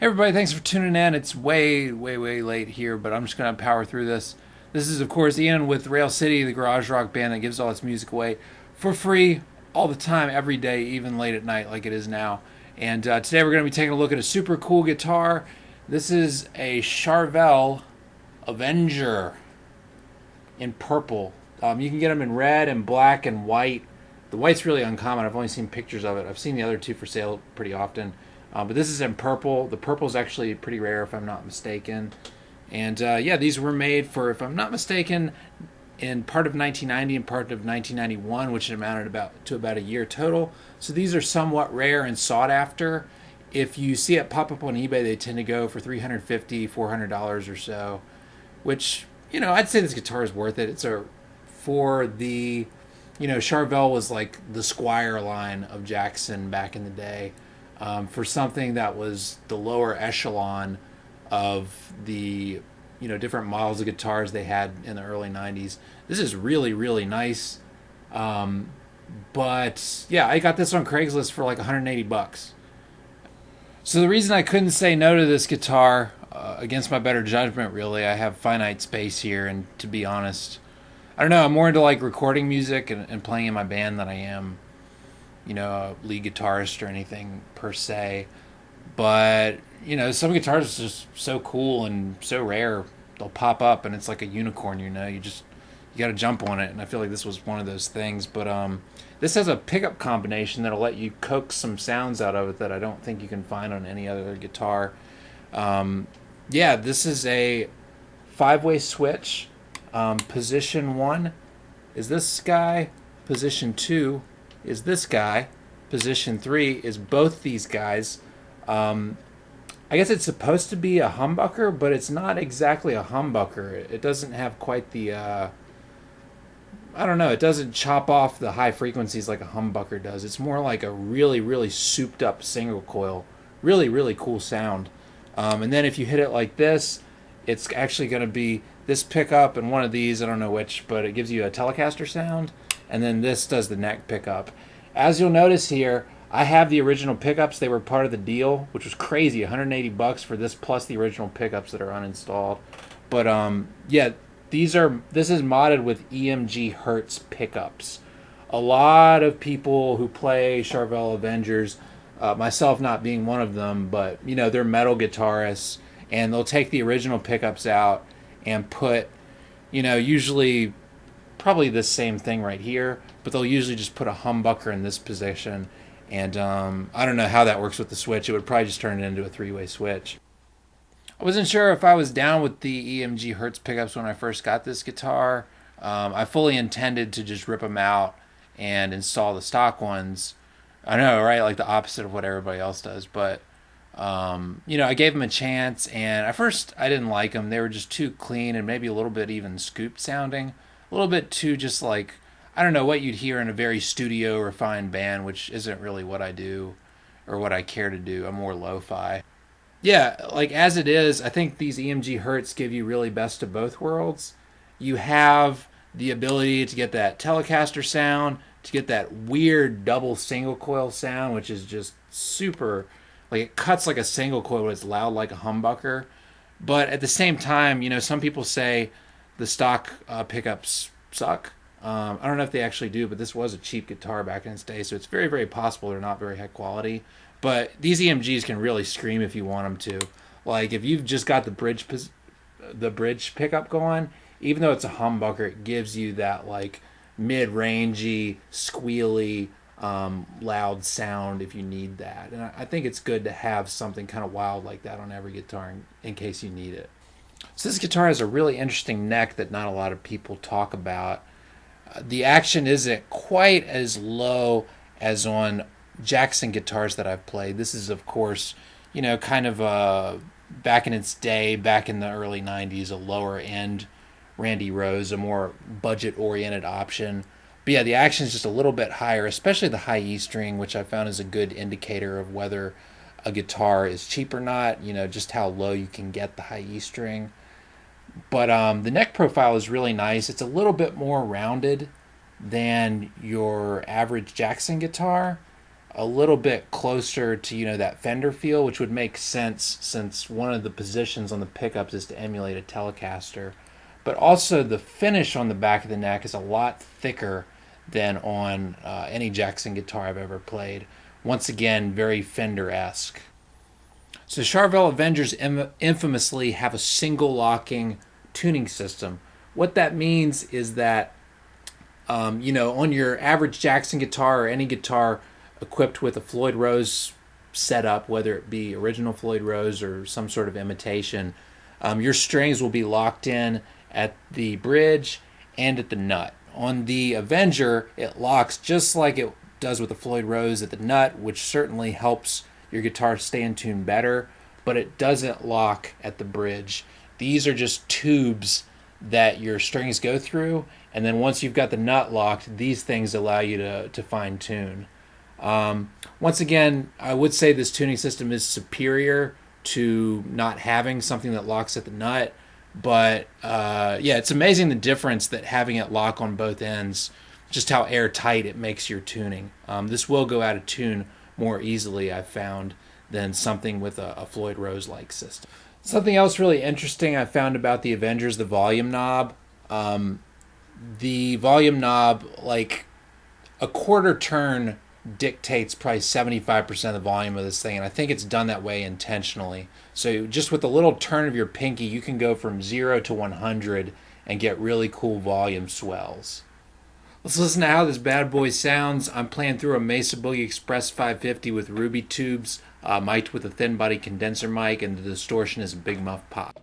Hey everybody, thanks for tuning in. It's way late here, but I'm just going to power through this. This is, of course, Ian with Rail City, the garage rock band that gives all its music away for free all the time, every day, even late at night like it is now. And today we're going to be taking a look at a super cool guitar. This is a Charvel Avenger in purple. You can get them in red and black and white. The white's really uncommon. I've only seen pictures of it. I've seen the other two for sale pretty often. But this is in purple. The purple is actually pretty rare, if I'm not mistaken. And yeah, these were made for, if I'm not mistaken, in part of 1990 and part of 1991, which amounted to about a year total. So these are somewhat rare and sought after. If you see it pop up on eBay, they tend to go for $350, $400 or so. Which, I'd say this guitar is worth it. For the, Charvel was like the Squire line of Jackson back in the day. For something that was the lower echelon of the different models of guitars they had in the early 90s. This is really nice. But yeah, I got this on Craigslist for like 180 bucks. So the reason I couldn't say no to this guitar, against my better judgment, really, I have finite space here, and to be honest, I don't know, I'm more into like recording music and playing in my band than I am a lead guitarist or anything per se. But, some guitars are just so cool and so rare. They'll pop up and it's like a unicorn, you got to jump on it. And I feel like this was one of those things. But this has a pickup combination that'll let you coax some sounds out of it that I don't think you can find on any other guitar. Yeah, this is a 5-way switch. Position 1 is this guy. Position 2 is this guy. Position 3 is both these guys. I guess it's supposed to be a humbucker, but it's not exactly a humbucker. It doesn't have quite the, I don't know, it doesn't chop off the high frequencies like a humbucker does. It's more like a really souped up single coil. Really cool sound. And then if you hit it like this, it's actually going to be this pickup and one of these, I don't know which, but it gives you a Telecaster sound. And then this does the neck pickup. As you'll notice here, I have the original pickups. They were part of the deal, which was crazy, 180 bucks for this plus the original pickups that are uninstalled. But yeah, this is modded with EMG Hz pickups. A lot of people who play Charvel Avengers, myself not being one of them, but they're metal guitarists, and they'll take the original pickups out and put, usually probably the same thing right here, but they'll usually just put a humbucker in this position. And I don't know how that works with the switch. It would probably just turn it into a 3-way switch. I wasn't sure if I was down with the EMG Hz pickups when I first got this guitar. I fully intended to just rip them out and install the stock ones. I know, right? Like the opposite of what everybody else does. But, I gave them a chance, and at first I didn't like them. They were just too clean and maybe a little bit even scooped sounding. A little bit too just like, I don't know, what you'd hear in a very studio refined band, which isn't really what I do or what I care to do. I'm more lo-fi. Yeah, like as it is, I think these EMG Hz give you really best of both worlds. You have the ability to get that Telecaster sound, to get that weird double single coil sound, which is just super, like it cuts like a single coil, but it's loud like a humbucker. But at the same time, some people say the stock pickups suck. I don't know if they actually do, but this was a cheap guitar back in its day, so it's very possible they're not very high quality. But these EMGs can really scream if you want them to. Like if you've just got the bridge pickup going, even though it's a humbucker, it gives you that like mid-rangey, squealy, loud sound if you need that. And I think it's good to have something kind of wild like that on every guitar in case you need it. So this guitar has a really interesting neck that not a lot of people talk about. The action isn't quite as low as on Jackson guitars that I've played. This is, of course, kind of back in its day, back in the early 90s, a lower end Randy Rose, a more budget-oriented option. But yeah, the action is just a little bit higher, especially the high E string, which I found is a good indicator of whether a guitar is cheap or not, just how low you can get the high E string. But the neck profile is really nice. It's a little bit more rounded than your average Jackson guitar. a little bit closer to, that Fender feel, which would make sense since one of the positions on the pickups is to emulate a Telecaster. But also the finish on the back of the neck is a lot thicker than on any Jackson guitar I've ever played. Once again, very Fender-esque. So Charvel Avengers infamously have a single locking tuning system. What that means is that, on your average Jackson guitar or any guitar equipped with a Floyd Rose setup, whether it be original Floyd Rose or some sort of imitation, your strings will be locked in at the bridge and at the nut. On the Avenger, it locks just like it does with the Floyd Rose at the nut, which certainly helps your guitar stay in tune better, but it doesn't lock at the bridge. These are just tubes that your strings go through, and then once you've got the nut locked, these things allow you to fine tune. Once again, I would say this tuning system is superior to not having something that locks at the nut, but it's amazing the difference that having it lock on both ends, just how airtight it makes your tuning. This will go out of tune more easily, I've found, than something with a Floyd Rose-like system. Something else really interesting I found about the Avengers, the volume knob. The volume knob, like a quarter turn dictates probably 75% of the volume of this thing, and I think it's done that way intentionally. So just with a little turn of your pinky, you can go from 0 to 100 and get really cool volume swells. Let's listen to how this bad boy sounds. I'm playing through a Mesa Boogie Express 550 with ruby tubes, mic'd with a thin body condenser mic, and the distortion is a Big Muff Pop.